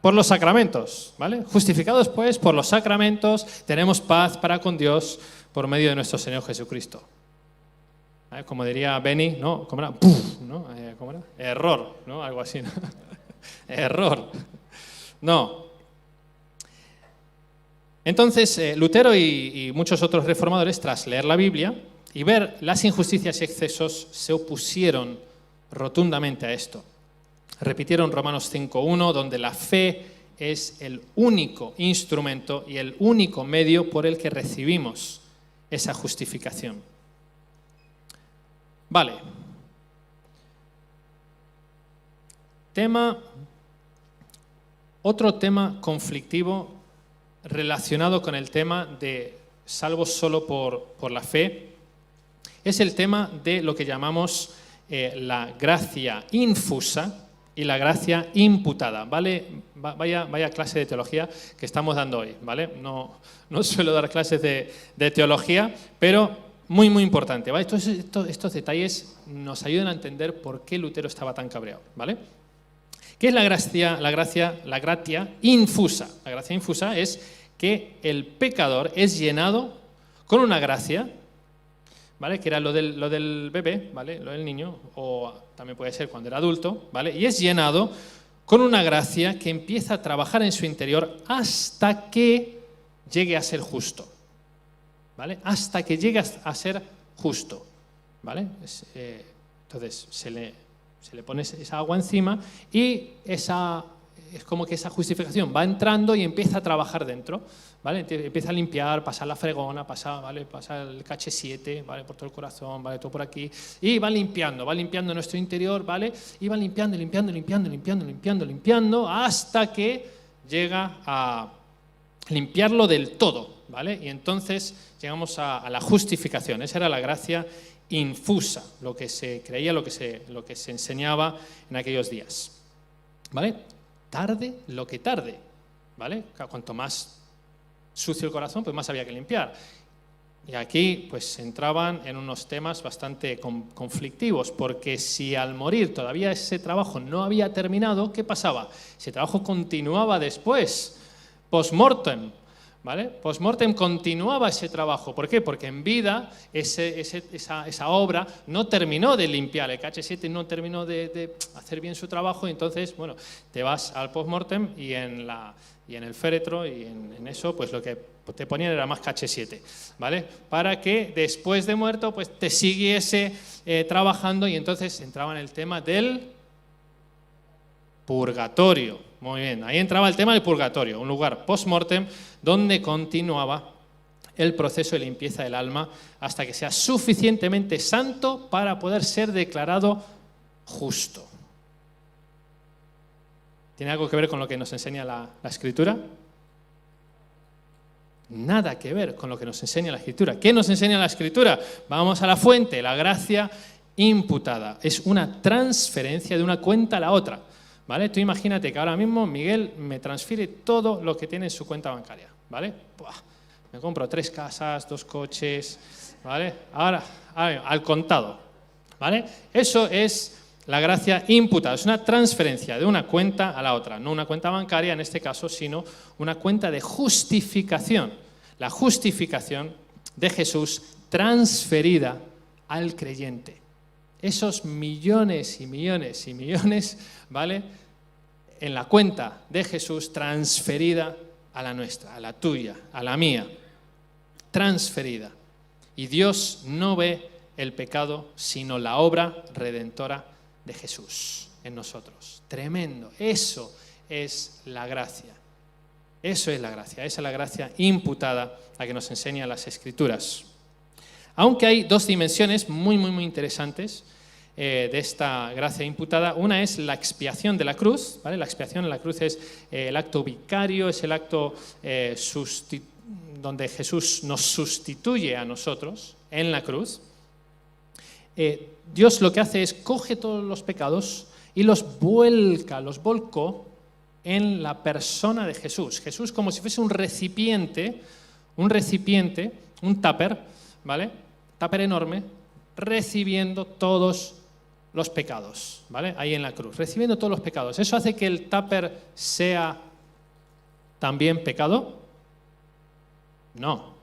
los sacramentos, ¿vale? Justificados pues por los sacramentos, tenemos paz para con Dios por medio de nuestro Señor Jesucristo. ¿Vale? Como diría Benny, ¿no? ¿Cómo era? ¡Puf! ¿No? ¿Cómo era? Error, ¿no? Algo así, ¿no? Error. No. Entonces, Lutero y muchos otros reformadores, tras leer la Biblia y ver las injusticias y excesos, se opusieron rotundamente a esto. Repitieron Romanos 5.1, donde la fe es el único instrumento y el único medio por el que recibimos esa justificación. Vale. Otro tema conflictivo relacionado con el tema de salvos solo por la fe es el tema de lo que llamamos la gracia infusa y la gracia imputada, ¿vale? Vaya clase de teología que estamos dando hoy, ¿vale? No suelo dar clases de teología, pero muy, muy importante, ¿vale? Estos detalles nos ayudan a entender por qué Lutero estaba tan cabreado, ¿vale? ¿Qué es la gratia infusa? La gracia infusa es que el pecador es llenado con una gracia, ¿vale? Que era lo del bebé, ¿vale? Lo del niño, o también puede ser cuando era adulto, ¿vale? Y es llenado con una gracia que empieza a trabajar en su interior hasta que llegue a ser justo, ¿vale? Hasta que llegue a ser justo, ¿vale? Entonces se le pone esa agua encima y es como que esa justificación va entrando y empieza a trabajar dentro, ¿vale? Empieza a limpiar, pasar la fregona, ¿vale? Pasar el K7, ¿vale? Por todo el corazón, ¿vale? Todo por aquí, y va limpiando nuestro interior, ¿vale? Y va limpiando hasta que llega a limpiarlo del todo, ¿vale? Y entonces llegamos a la justificación. Esa era la gracia infusa, lo que se creía, lo que se enseñaba en aquellos días, ¿vale? Tarde lo que tarde, ¿vale? Cuanto más sucio el corazón, pues más había que limpiar. Y aquí pues entraban en unos temas bastante conflictivos, porque si al morir todavía ese trabajo no había terminado, ¿qué pasaba? Ese trabajo continuaba después, post-mortem, ¿vale? Post-mortem continuaba ese trabajo. ¿Por qué? Porque en vida esa obra no terminó de limpiar, el KH7 no terminó de hacer bien su trabajo, y entonces, bueno, te vas al post-mortem y en el féretro y en eso, pues lo que te ponían era más KH7, ¿vale? Para que después de muerto, pues te siguiese trabajando, y entonces entraba en el tema del purgatorio. Muy bien, ahí entraba el tema del purgatorio, un lugar post-mortem donde continuaba el proceso de limpieza del alma hasta que sea suficientemente santo para poder ser declarado justo. ¿Tiene algo que ver con lo que nos enseña la Escritura? Nada que ver con lo que nos enseña la Escritura. ¿Qué nos enseña la Escritura? Vamos a la fuente, la gracia imputada. Es una transferencia de una cuenta a la otra, ¿vale? Tú imagínate que ahora mismo Miguel me transfiere todo lo que tiene en su cuenta bancaria, ¿vale? Buah, me compro 3 casas, 2 coches, ¿vale? Ahora, al contado, ¿vale? Eso es la gracia imputada, es una transferencia de una cuenta a la otra, no una cuenta bancaria en este caso, sino una cuenta de justificación. La justificación de Jesús transferida al creyente. Esos millones y millones y millones, ¿vale? En la cuenta de Jesús transferida a la nuestra, a la tuya, a la mía. Transferida. Y Dios no ve el pecado, sino la obra redentora de Jesús en nosotros. Tremendo. Eso es la gracia. Eso es la gracia. Esa es la gracia imputada a que nos enseñan las Escrituras. Aunque hay 2 dimensiones muy interesantes de esta gracia imputada. Una es la expiación de la cruz, ¿vale? La expiación en la cruz es el acto vicario, es el acto donde Jesús nos sustituye a nosotros en la cruz. Dios lo que hace es coge todos los pecados y los volcó en la persona de Jesús. Jesús como si fuese un recipiente, un tupper, ¿vale? Tupper enorme, recibiendo todos los pecados, ¿vale? Ahí en la cruz, recibiendo todos los pecados. ¿Eso hace que el tupper sea también pecado? No,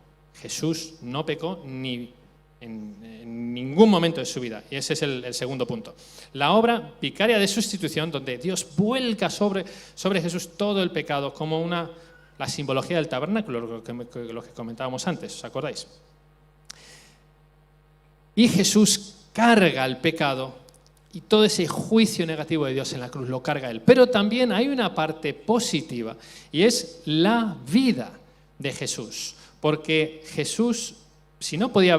Jesús no pecó ni en ningún momento de su vida. Y ese es el segundo punto. La obra vicaria de sustitución, donde Dios vuelca sobre Jesús todo el pecado, como la simbología del tabernáculo, lo que comentábamos antes, ¿os acordáis? Y Jesús carga el pecado y todo ese juicio negativo de Dios en la cruz lo carga Él. Pero también hay una parte positiva, y es la vida de Jesús. Porque Jesús, si no podía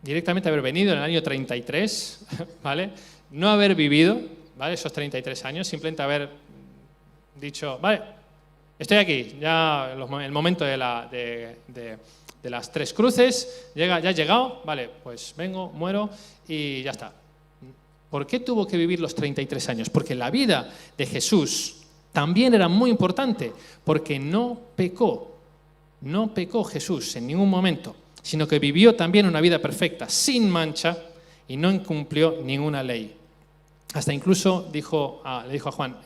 directamente haber venido en el año 33, ¿vale? No haber vivido, ¿vale? Esos 33 años, simplemente haber dicho, vale, estoy aquí, ya el momento de las 3 cruces, ya he llegado, vale, pues vengo, muero y ya está. ¿Por qué tuvo que vivir los 33 años? Porque la vida de Jesús también era muy importante, porque no pecó Jesús en ningún momento, sino que vivió también una vida perfecta, sin mancha, y no incumplió ninguna ley. Hasta incluso le dijo a Juan,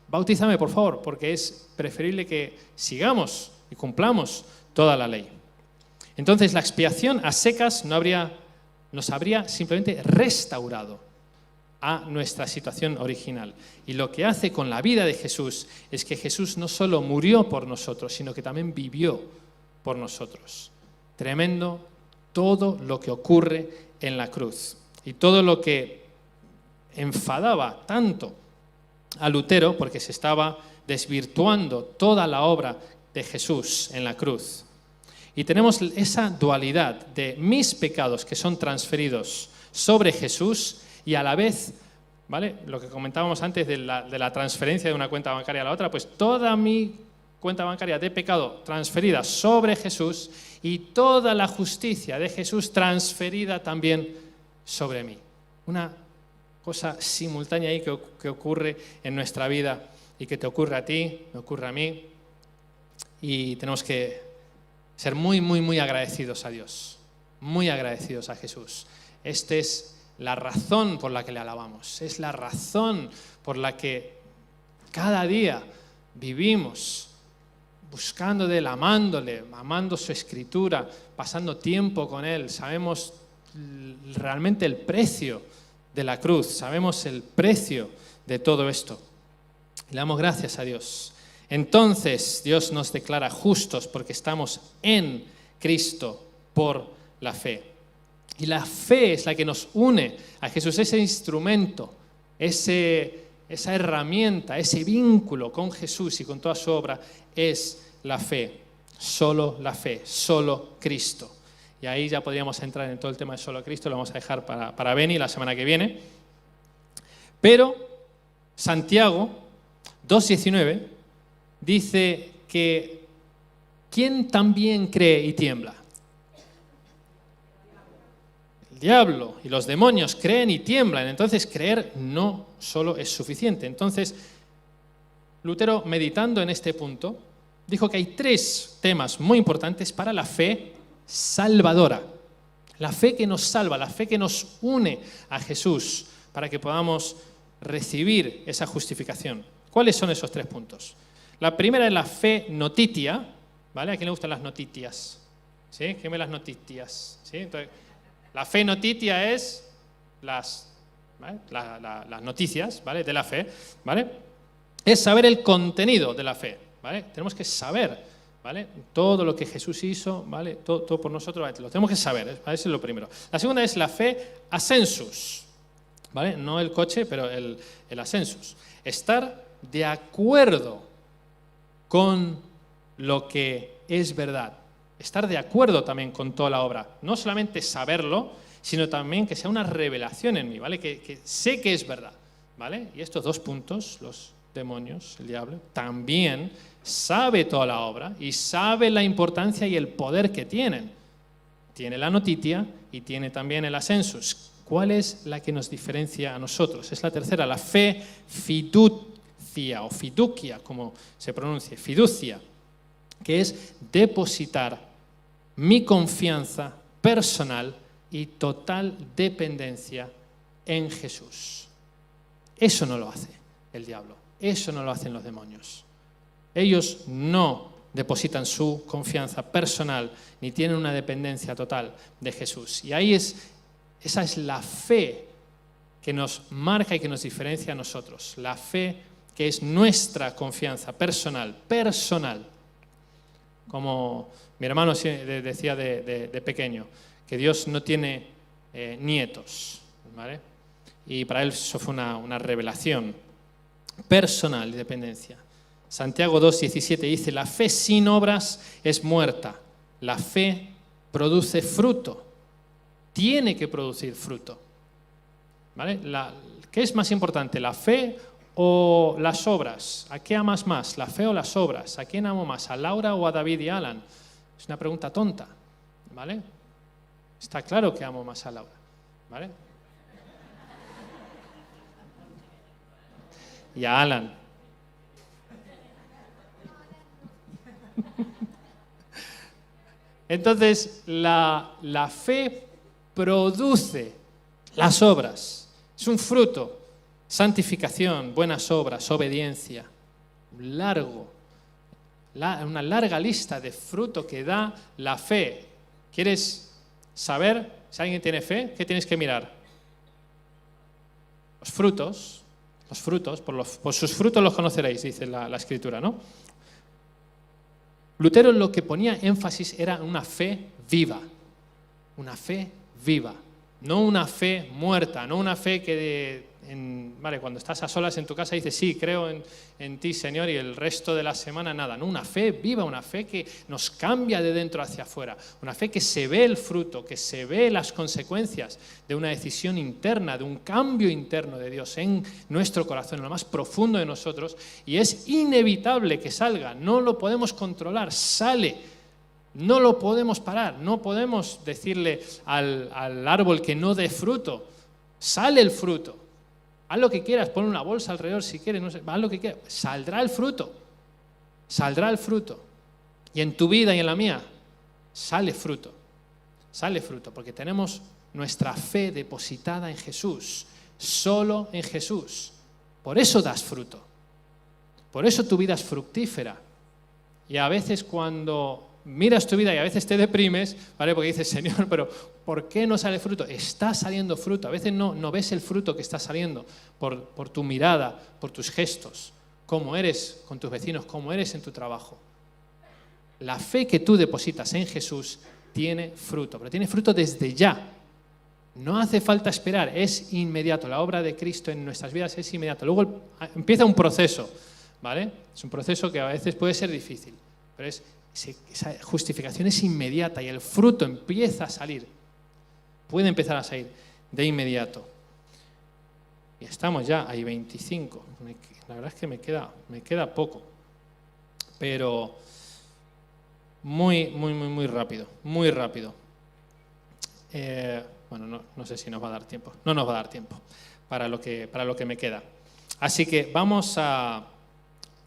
bautízame por favor, porque es preferible que sigamos y cumplamos toda la ley. Entonces la expiación a secas nos habría simplemente restaurado a nuestra situación original. Y lo que hace con la vida de Jesús es que Jesús no solo murió por nosotros, sino que también vivió por nosotros. Tremendo todo lo que ocurre en la cruz y todo lo que enfadaba tanto a Lutero, porque se estaba desvirtuando toda la obra de Jesús en la cruz. Y tenemos esa dualidad de mis pecados que son transferidos sobre Jesús y a la vez, ¿vale? Lo que comentábamos antes de la transferencia de una cuenta bancaria a la otra, pues toda mi cuenta bancaria de pecado transferida sobre Jesús y toda la justicia de Jesús transferida también sobre mí. Una cosa simultánea ahí que ocurre en nuestra vida y que te ocurre a ti, me ocurre a mí, y tenemos que ser muy, muy, muy agradecidos a Dios, muy agradecidos a Jesús. Esta es la razón por la que le alabamos, es la razón por la que cada día vivimos buscando de Él, amándole, amando su Escritura, pasando tiempo con Él. Sabemos realmente el precio de la cruz, sabemos el precio de todo esto. Le damos gracias a Dios. Entonces Dios nos declara justos porque estamos en Cristo por la fe. Y la fe es la que nos une a Jesús, ese instrumento, esa herramienta, ese vínculo con Jesús y con toda su obra es la fe, solo Cristo. Y ahí ya podríamos entrar en todo el tema de solo Cristo, lo vamos a dejar para Beni la semana que viene. Pero Santiago 2:19 dice que ¿quién también cree y tiembla? El diablo y los demonios creen y tiemblan. Entonces creer no solo es suficiente. Entonces Lutero, meditando en este punto, dijo que hay 3 temas muy importantes para la fe salvadora. La fe que nos salva, la fe que nos une a Jesús para que podamos recibir esa justificación. ¿Cuáles son esos 3 puntos? La primera es la fe notitia, ¿vale? ¿A quién le gustan las notitias? ¿Sí? ¿Qué me las notitias? ¿Sí? Entonces, la fe notitia es las noticias, ¿vale? De la fe, ¿vale? Es saber el contenido de la fe, ¿vale? Tenemos que saber, ¿vale? Todo lo que Jesús hizo, ¿vale? Todo por nosotros, ¿vale? Lo tenemos que saber, ¿eh? Eso es lo primero. La segunda es la fe ascensus, ¿vale? No el coche, pero el ascensus. Estar de acuerdo con lo que es verdad. Estar de acuerdo también con toda la obra. No solamente saberlo, sino también que sea una revelación en mí, ¿vale? Que sé que es verdad, ¿vale? Y estos 2 puntos, los demonios, el diablo, también sabe toda la obra y sabe la importancia y el poder que tienen. Tiene la notitia y tiene también el ascensus. ¿Cuál es la que nos diferencia a nosotros? Es la tercera, la fe fiducia o fiducia, como se pronuncia, fiducia, que es depositar mi confianza personal y total dependencia en Jesús. Eso no lo hace el diablo, eso no lo hacen los demonios. Ellos no depositan su confianza personal ni tienen una dependencia total de Jesús. Y ahí esa es la fe que nos marca y que nos diferencia a nosotros. La fe que es nuestra confianza personal. Como mi hermano decía de pequeño, que Dios no tiene nietos, ¿vale? Y para él eso fue una revelación personal y dependencia. Santiago 2:17 dice, la fe sin obras es muerta. La fe produce fruto. Tiene que producir fruto, ¿vale? ¿Qué es más importante, la fe o las obras? ¿A qué amas más, la fe o las obras? ¿A quién amo más, a Laura o a David y Alan? Es una pregunta tonta, ¿vale? Está claro que amo más a Laura, ¿vale? Y a Alan. Entonces, la fe produce las obras. Es un fruto. Santificación, buenas obras, obediencia. Una larga lista de fruto que da la fe. ¿Quieres saber si alguien tiene fe? ¿Qué tienes que mirar? Los frutos, por sus frutos los conoceréis, dice la Escritura, ¿no? Lutero lo que ponía énfasis era una fe viva, No una fe muerta, no una fe que vale, cuando estás a solas en tu casa dices, sí, creo en ti, Señor, y el resto de la semana nada. No, una fe viva, una fe que nos cambia de dentro hacia afuera, una fe que se ve el fruto, que se ve las consecuencias de una decisión interna, de un cambio interno de Dios en nuestro corazón, en lo más profundo de nosotros, y es inevitable que salga, no lo podemos controlar, sale. No lo podemos parar, no podemos decirle al árbol que no dé fruto. Sale el fruto. Haz lo que quieras, pon una bolsa alrededor si quieres, no sé, haz lo que quieras. Saldrá el fruto. Saldrá el fruto. Y en tu vida y en la mía, sale fruto. Sale fruto, porque tenemos nuestra fe depositada en Jesús. Solo en Jesús. Por eso das fruto. Por eso tu vida es fructífera. Y a veces cuando miras tu vida y a veces te deprimes, ¿vale? Porque dices, Señor, pero ¿por qué no sale fruto? Está saliendo fruto. A veces no ves el fruto que está saliendo por tu mirada, por tus gestos, cómo eres con tus vecinos, cómo eres en tu trabajo. La fe que tú depositas en Jesús tiene fruto, pero tiene fruto desde ya. No hace falta esperar, es inmediato. La obra de Cristo en nuestras vidas es inmediata. Luego empieza un proceso, ¿vale? Es un proceso que a veces puede ser difícil, pero esa justificación es inmediata y el fruto empieza a salir. Puede empezar a salir de inmediato. Y estamos ya ahí 25. La verdad es que me queda poco. Pero muy rápido. Muy rápido. Bueno, no sé si nos va a dar tiempo. No nos va a dar tiempo para lo que me queda. Así que vamos a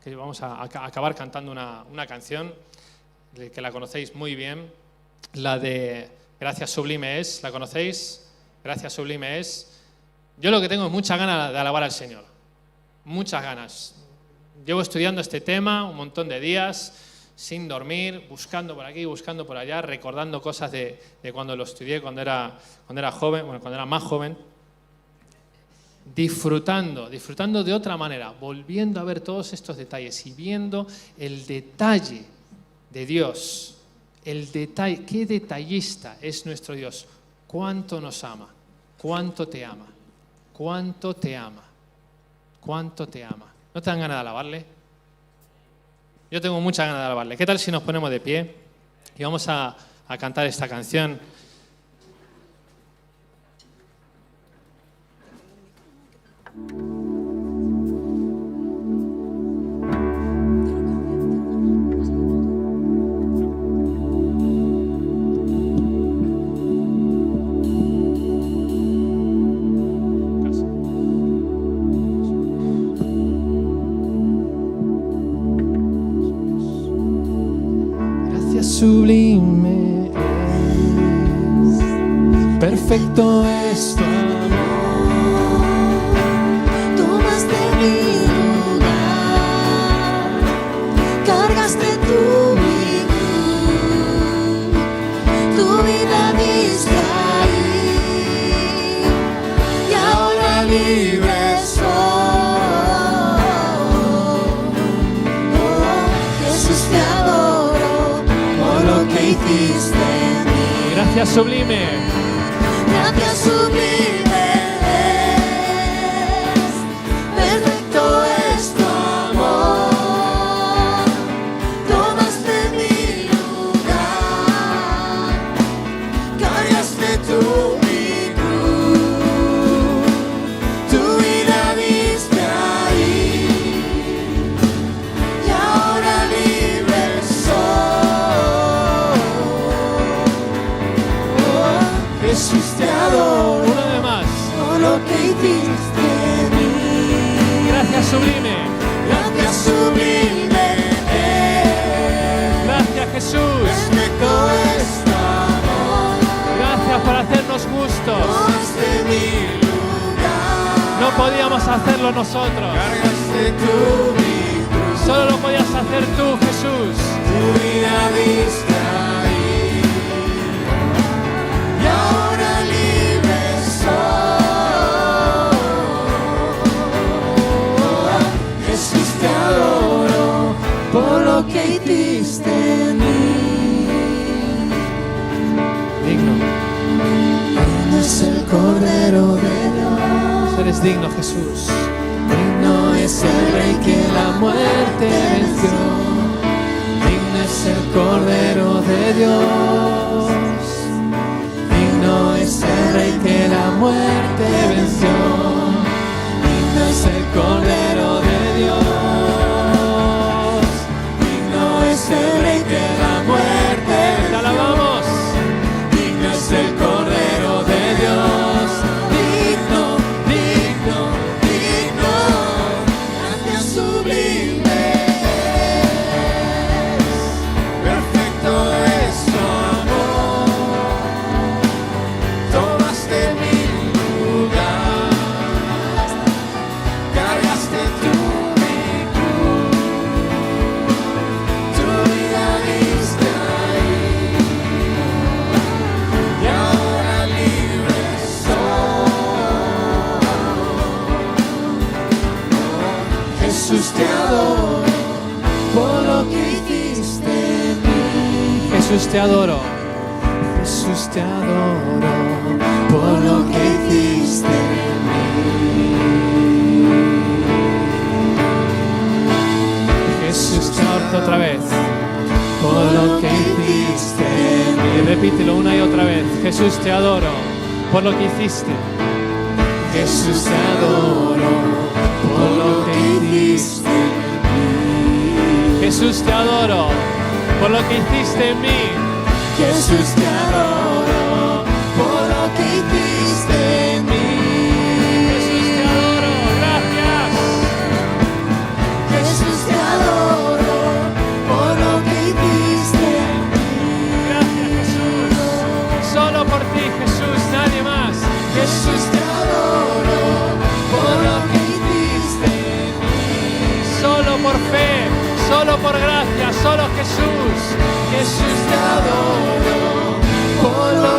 acabar cantando una canción que la conocéis muy bien, la de Gracias sublime es. ¿La conocéis? Gracias sublime es. Yo lo que tengo es muchas ganas de alabar al Señor. Muchas ganas. Llevo estudiando este tema un montón de días, sin dormir, buscando por aquí, buscando por allá, recordando cosas de cuando lo estudié, cuando era joven, cuando era más joven. Disfrutando de otra manera, volviendo a ver todos estos detalles y viendo el detalle de Dios, el detalle, qué detallista es nuestro Dios, cuánto nos ama, cuánto te ama, cuánto te ama, cuánto te ama. ¿No te dan ganas de alabarle? Yo tengo muchas ganas de alabarle. ¿Qué tal si nos ponemos de pie y vamos a cantar esta canción? Sublime es, perfecto es tu amor, tomaste mi lugar, cargaste tu cruz, tu vida diste ahí, y ahora libre soy. Oh, Jesús te adoro por lo que hiciste en mí. Gracias sublime. Gracias sublime es, perfecto es tu amor, tomaste mi lugar, cargaste tú mi cruz, tu vida diste ahí, y ahora libre soy. Oh, Jesús te adoro Uno de más. por lo que hiciste en mí. Gracias sublime. Gracias sublime es, Gracias Jesús. perfecto es tu amor, Gracias por hacernos justos. tomaste mi lugar, No podíamos hacerlo nosotros. cargaste tú mi cruz, Solo lo podías hacer tú, Jesús. tu vida diste ahí, y ahora libre soy. Oh, Jesús te adoro por lo que hiciste en mí. Digno. Lleno es el Cordero de Dios. Eres digno, Jesús. Digno es el Rey que la muerte venció. Digno es el Cordero de Dios. Digno es el Rey que la muerte venció. Digno es el Cordero de Dios. Digno es el Rey que la muerte venció. Te alabamos. Digno es el Cordero de Dios. Digno, digno, digno. Gracias sublimes. Perfecto es tu amor. Tomaste mi lugar. Cargaste tú mi cruz. Tu vida diste ahí. Y ahora libre soy. Jesús, te adoro por lo que hiciste en mí. Jesús, te adoro. Jesús, te adoro por lo que hiciste en mí. Jesús, te adoro otra vez. Por lo que hiciste en Y mí. repítelo una y otra vez. Jesús, te adoro por lo que hiciste. Jesús, te adoro por lo que hiciste en mí. Jesús, te adoro por lo que hiciste en mí. Jesús, te adoro por lo que hiciste en mí. Jesús, te adoro. Gracias. Jesús, te adoro por lo que hiciste en mí. Gracias, Jesús. Solo por ti, Jesús, nadie más. Jesús, te adoro por lo que hiciste en mí. Solo por fe, solo por gracia, solo Jesús. Jesús, te adoro por lo